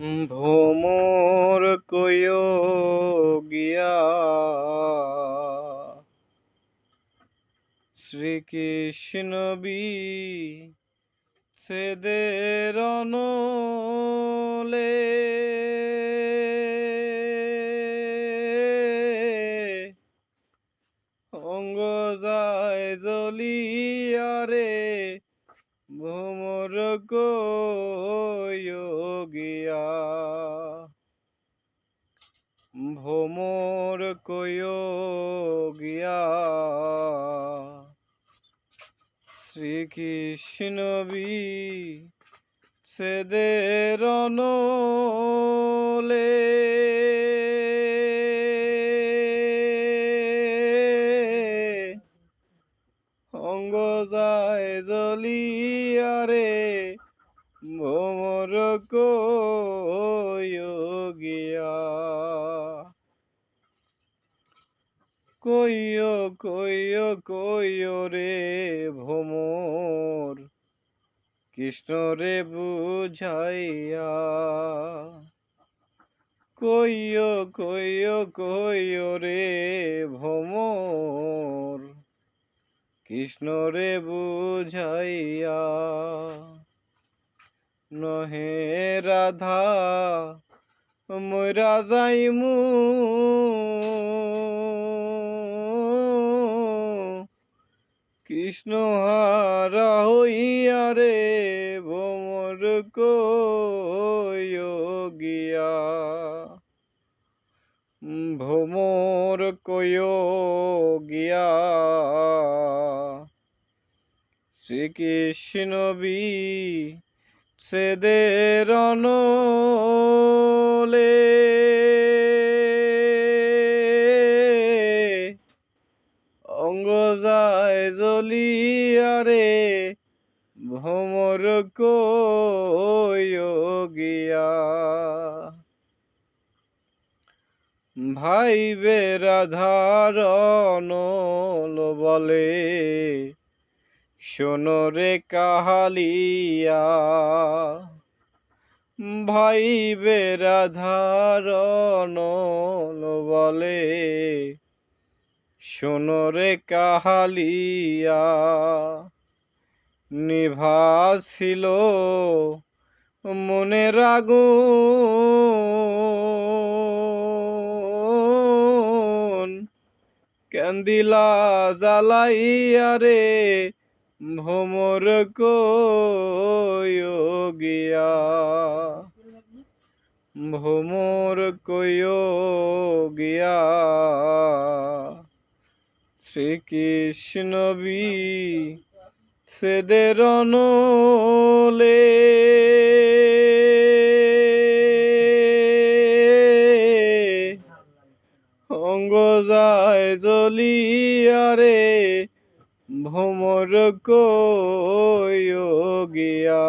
ভোমর কয়ো গিয়া শ্রীকৃষ্ণ বি ছেদের অনলে অঙ্গ যায় জ্বলিয়া রে ভোমর কয়ো গিয়া ভোমর কয়ো গিয়া শ্রীকৃষ্ণ বি ছেদের অনলে অঙ্গ যায় জ্বলিয়া রে ভোমর কয়ো গিয়া কইও কইও কইও রে ভোমর কৃষ্ণ রে বুঝাইয়া কইও কইও কইও রে ভোমর কৃষ্ণ রে বুঝাইয়া নহে রাধা মইরা যাইমু কৃষ্ণ হারা হইয়া রে ভোমর কয়ো গিয়া ভোমর কয়ো গিয়া শ্রীকৃষ্ণ বি ছেদের অনলে অঙ্গ যায় জ্বলিয়া রে ভোমর কয়ো গিয়া ভাইবে রাধার অনল বলে শোনো রে কাহালিয়া ভাইবে রাধার অনল বলে শোনো রে কাহালিয়া নিভাছিল মনের আগুন ক্যান্দিলা জ্বালাইয়া রে ভোমর কয়ো গিয়া ভোমর কয়ো গিয়া শ্রীকৃষ্ণ বি ছেদের অনলে অঙ্গ যায় জ্বলিয়া রে ভোমর কয়ো গিয়া।